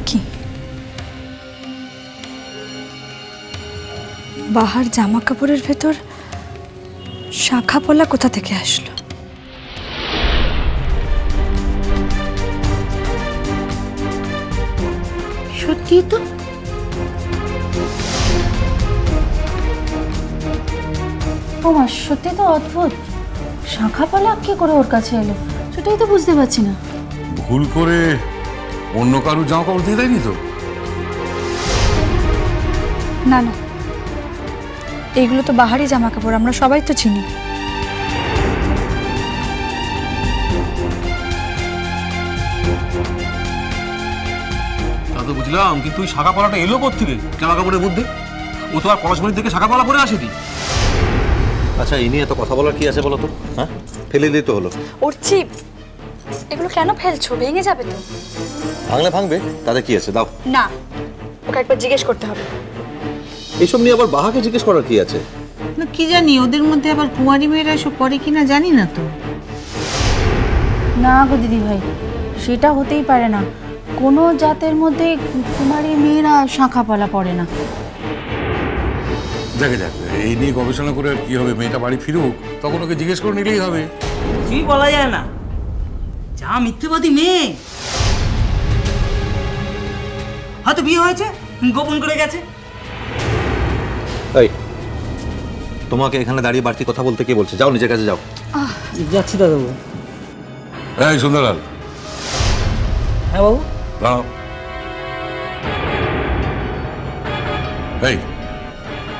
কি বাহার জামা কাপড়ের ভেতর শাখা পলা কোথা থেকে আসলো? সত্যি তো, ওমা সত্যি তো অদ্ভুত। শাখা পলা কি করে ওর কাছে এলো সেটাই তো বুঝতে পারছি না। ভুল করে অন্য কারো জামা কাপড় দিয়ে দেয়নি তো? না না, এইগুলো তো বাহারি জামা কাপড়, আমরা সবাই তো চিনি। তা তো বুঝলাম, কিন্তু ওই শাখা পলাটা এলো কোত্থেকে জামা কাপড়ের মধ্যে? ও তো আর পলাশবাড়ি থেকে শাখা পলা পরে আসেনি। আচ্ছা, এই নিয়ে এত কথা বলার কি আছে বলো তো? হ্যাঁ, ফেলে দিতে হলো। উঠছি, এগুলো কেন ফেলছো? ভেঙে যাবে তো। ভাঙলে ভাঙবে, তাদের কি আছে? দাও না, ওকে একবার জিজ্ঞেস করতে হবে। এইসব নিয়ে আবার বাহাকে জিজ্ঞেস করার কি আছে? না কি জানি ওদের মধ্যে আবার কুমারী মেয়েরা এসব পড়ে কিনা জানি না তো। না গো দিদি ভাই, সেটা হতেই পারে না। কোনো জাতের মধ্যে কুমারী মেয়েরা শাখা পলা পড়ে না। দেখে যাক, এই নিয়ে গবেষণা করে আর কি হবে? মেয়েটা বাড়ি ফিরুক, তখন ওকে জিজ্ঞেস করে নিলেই হবে। কিছুই বলা যায় না, যা মিথ্যেবাদী মেয়ে। হয়তো বিয়ে হয়েছে, গোপন করে গেছে। এই, তোমাকে এখানে দাঁড়িয়ে বাড়তি কথা বলতে কে বলছে? যাও নিজের কাছে যাও। যাচ্ছি দাদাবু। এই সুন্দরলাল। হ্যাঁ বাবু। দাঁড়াও। এই,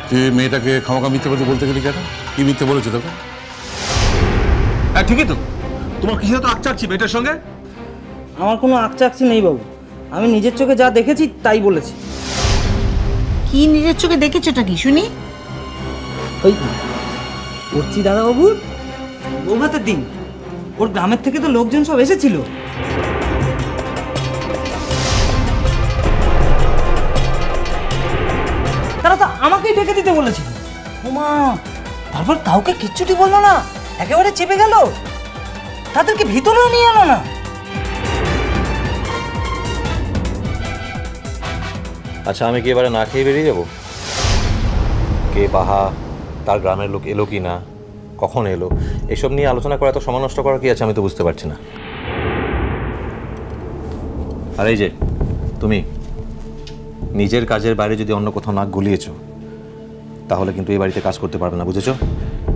তুই মেয়েটাকে খামাখা মিথ্যেবাদী বলতে গেলি কেন? কি মিথ্যে বলেছে তোকে? হ্যাঁ ঠিকই তো, তোমার কিছু তো আকচাকছি মেয়েটার সঙ্গে। আমার কোনো আকচাকছি নেই বাবু, আমি নিজের চোখে যা দেখেছি তাই বলেছি। কি নিজের চোখে দেখেছোটা কি শুনি? ওই করছি দাদাবাবুর বৌভাতের দিন ওর গ্রামের থেকে তো লোকজন সব এসেছিল। তারা তো আমাকেই ডেকে দিতে বলেছিল। ওমা, তারপর কাউকে কিচ্ছুটি বললো না, একেবারে চেপে গেল, তাদেরকে ভিতরেও নিয়ে এলো না। আচ্ছা, আমি কি এবারে না খেয়ে বেরিয়ে যাবো? কে বাহা, তার গ্রামের লোক এলো কি না, কখন এলো, এসব নিয়ে আলোচনা করা এত সময় নষ্ট করার কি আছে? আমি তো বুঝতে পারছি না। আর এই যে তুমি নিজের কাজের বাইরে যদি অন্য কোথাও নাক গলিয়েছো, তাহলে কিন্তু এই বাড়িতে কাজ করতে পারবে না, বুঝেছো?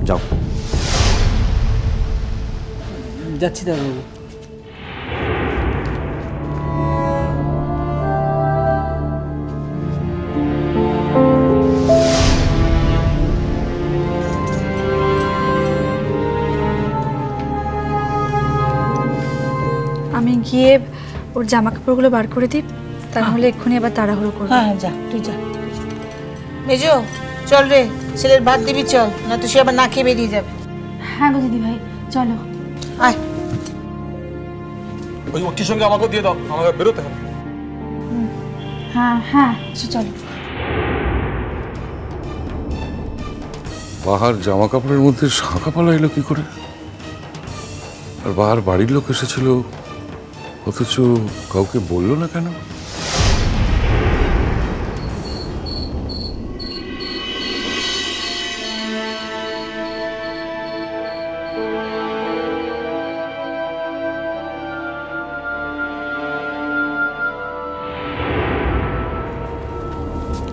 যাও। যাচ্ছি দাদাবাবু। আমি গিয়ে ওর জামা কাপড়গুলো বার করে দিই, তাহলে এক্ষুনি আবার তাড়াহুড়ো করবো। হ্যাঁ যা, তুই যা। মেজো চল রে, ছেলের ভাত দিবি চল, না তো সে আবার না খেয়ে বেরিয়ে যাবে। হ্যাঁ গো দিদি ভাই, চলো। আয়। ওই ওটির সঙ্গে আমাকেও দিয়ে দাও, আমাকে বেরোতে হবে। হ্যাঁ হ্যাঁ, চলো। বাহার জামা কাপড়ের মধ্যে শাঁখা পালা এলো কি করে? আর বাহার বাড়ির লোক এসেছিল, অথচ কাউকে বললো না কেন?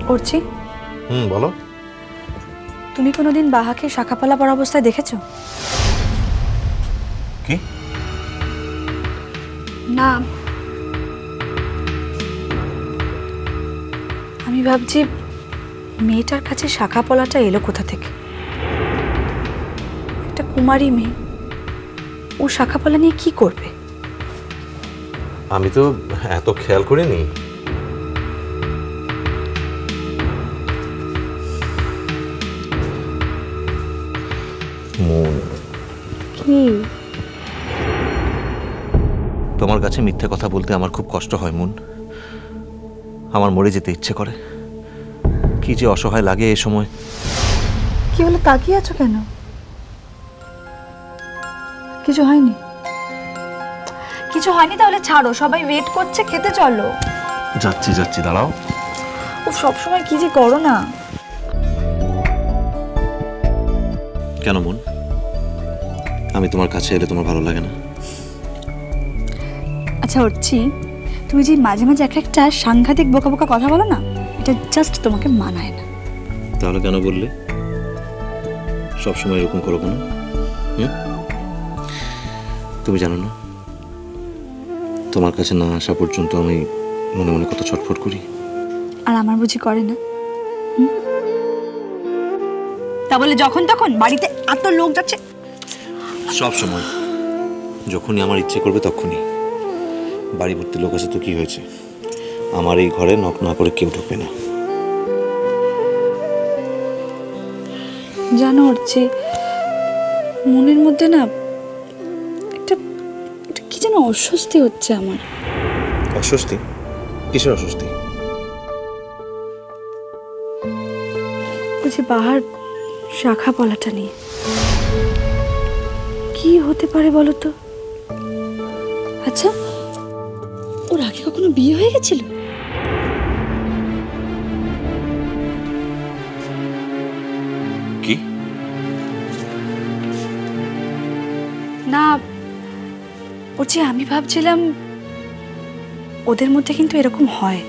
করছি। বলো। তুমি কোনোদিন বাহাকে শাখাপালা পরা অবস্থায় দেখেছো? কি না, আমি ভাবছি মেয়েটার কাছে শাখা পলাটা এলো কোথা থেকে। একটা কুমারী মেয়ে, ও শাখা পলা নিয়ে কি করবে? আমি তো এত খেয়াল করিনি। মন, কি? তোমার কাছে মিথ্যে কথা বলতে আমার খুব কষ্ট হয় মন। আমার মরে যেতে ইচ্ছে করে। কি যে অসহায় লাগে এই সময়। কি হলো, তাকিয়ে আছো কেন? কিছু হয়নি? কিছু হয়নি তাহলে ছাড়ো, সবাই ওয়েট করছে, খেতে চলো। যাচ্ছি যাচ্ছি, দাঁড়াও। ও সবসময় কি যে করো না। কেন মন, আমি তোমার কাছে এলে তোমার ভালো লাগে না? আচ্ছা অর্চি, তুমি যে মাঝে মাঝে এক একটা সাংঘাতিক বোকা বোকা কথা বলো না, এটা জাস্ট তোমাকে মানায় না। তাহলে কেন বললে? সবসময় এরকম করবো না? তুমি জানো না, তোমার কাছে না আসা পর্যন্ত আমি মনে মনে কত ছটফট করি। আর আমার বুঝি করে না? তা বলে যখন তখন বাড়িতে এত লোক যাচ্ছে? সব সময়, যখনই আমার ইচ্ছে করবে তখনই। বাড়ি ভর্তি লোক আছে তো কি হয়েছে? আমার এই ঘরে নক না করে কেউ ঢুকবে না। জানো অর্চি, মনের মধ্যে না একটা কি যেন অস্বস্তি হচ্ছে আমার। অস্বস্তি? কিসের অস্বস্তি? বুঝি বাহার শাখা পলাটা নিয়ে কি হতে পারে বলো তো? আচ্ছা, ওর আগে কখনো বিয়ে হয়ে গেছিল? কি? না, ওর যে আমি ভাবছিলাম ওদের মধ্যে কিন্তু এরকম হয়,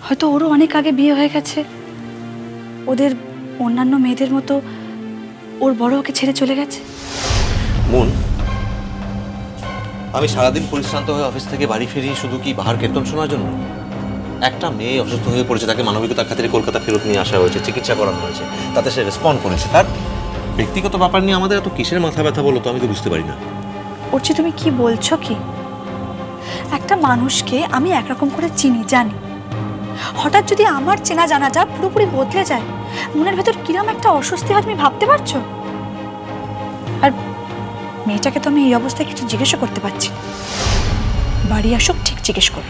হয়তো ওরও অনেক আগে বিয়ে হয়ে গেছে। ওদের অন্যান্য মেয়েদের মতো ওর বড় ওকে ছেড়ে চলে গেছে। মন, আমি সারাদিন পরিশ্রান্ত হয়ে অফিস থেকে বাড়ি ফিরি শুধু কি বাহার কীর্তন শোনার জন্য? একটা মেয়ে অসুস্থ হয়ে পড়েছে, তাকে মানবিকতার খাতিরে কলকাতা ফেরত নিয়ে আসা হয়েছে, চিকিৎসা করানো হয়েছে, তাতে সে রেসপন্ড করেছে। তার ব্যক্তিগত ব্যাপার নিয়ে আমাদের এত কিসের মাথা ব্যথা বলো তো? আমি তো বুঝতে পারি না। ওর যে তুমি কি বলছো কি? একটা মানুষকে আমি একরকম করে চিনি জানি, হঠাৎ যদি আমার চেনা জানাটা পুরোপুরি বদলে যায়, মনের ভেতর কিরম একটা অস্বস্তি হয় তুমি ভাবতে পারছো? আর মেয়েটাকে তো আমি এই অবস্থায় কিছু জিজ্ঞেসও করতে পারছি না। বাড়ি আসুক, ঠিক জিজ্ঞেস করব।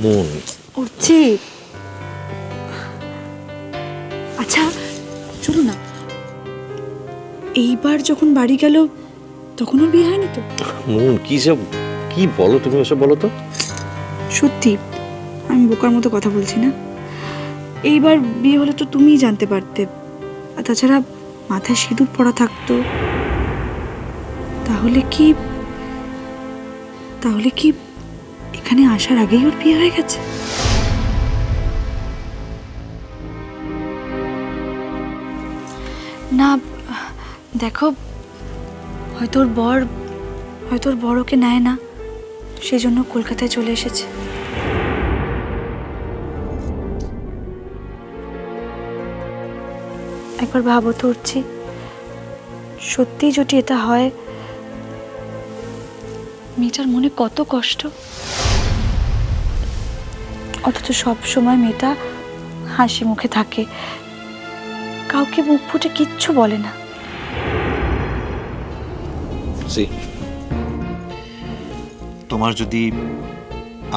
মন, উঠছি। আচ্ছা চলো না, এইবার যখন বাড়ি গেল তখন ওর বিয়ে হয়নি তো? মন, কি বলো তুমি? এসব বলো তো। সত্যি আমি বোকার মতো কথা বলছি না। এইবার বিয়ে হলে তো তুমিই জানতে পারতে, আর তাছাড়া মাথায় সিঁদুর পরা থাকতো। তাহলে কি এখানে আসার আগেই ওর বিয়ে হয়ে গেছে? না দেখো, হয়তো ওর বর ওকে নেয় না, সেজন্য কলকাতায় চলে এসেছে। একবার ভাবো তো উঠছি, সত্যি যদি এটা হয়, মেয়েটার মনে কত কষ্ট। অথচ সব সময় মেয়েটা হাসি মুখে থাকে, কাউকে মুখ ফুটে কিচ্ছু বলে না। তোমার যদি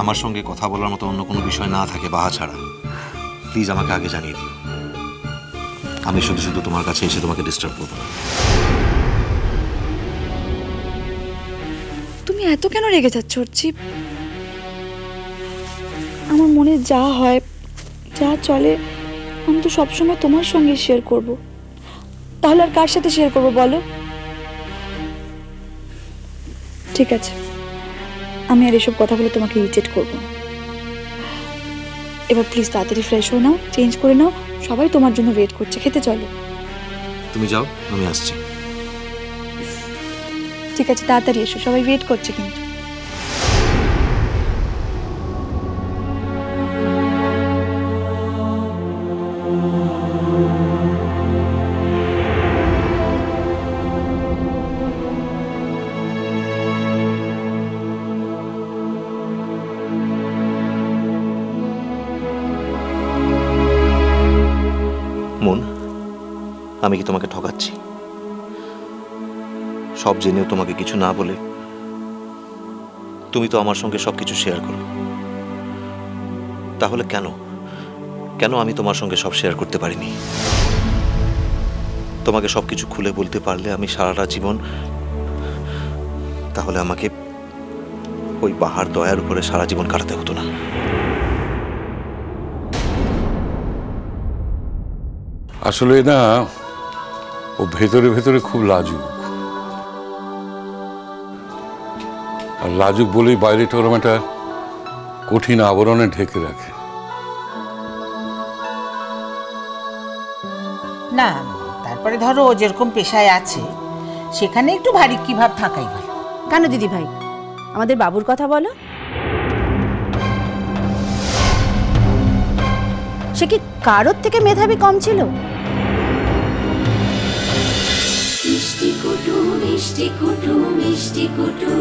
আমার সঙ্গে কথা বলার মতো অন্য কোনো বিষয় না থাকে বাহা ছাড়া, প্লিজ আমাকে আগে জানিয়ে দিও। আমি শুধু শুধু তোমার কাছে এসে তোমাকে ডিস্টার্ব করবো না। তুমি এত কেন রেগে যাচ্ছ অর্চি? আমার মনে যা হয়, যা চলে, আমি তো সবসময় তোমার সঙ্গে শেয়ার করব। তাহলে আর কার সাথে শেয়ার করব বলো? ঠিক আছে, আমি আর এসব কথা বলে তোমাকে ইরিটেট করব না। এবার প্লিজ তাড়াতাড়ি ফ্রেশ হয়ে নাও, চেঞ্জ করে নাও, সবাই তোমার জন্য ওয়েট করছে, খেতে চলো। তুমি যাও, আমি আসছি। ঠিক আছে, তাড়াতাড়ি এসো, সবাই ওয়েট করছে কিন্তু। মন, আমি কি তোমাকে ঠকাচ্ছি? সব জেনেও তোমাকে কিছু না বলে তুমি তো আমার সঙ্গে সবকিছু শেয়ার করো। তাহলে কেন আমি তোমার সঙ্গে সব শেয়ার করতে পারিনি? তোমাকে সবকিছু খুলে বলতে পারলে আমি সারাটা জীবন, তাহলে ওই বাহার দয়ার উপরে সারা জীবন কাটাতে হতো না। আসলে না, ও ভেতরে ভেতরে খুব লাজুক, আর লাজুক বলেই বাইরেটা ওরকম একটা কঠিন আবরণে ঢেকে রাখে। না, তারপরে ধরো ও যেরকম পেশায় আছে সেখানে একটু ভারিক্কি ভাব থাকাই ভালো। কেন দিদি ভাই, আমাদের বাবুর কথা বলো। সে কি কারোর থেকে মেধাবী কম ছিল? মিষ্টি কুটু মিষ্টি কুটু মিষ্টি কুটু।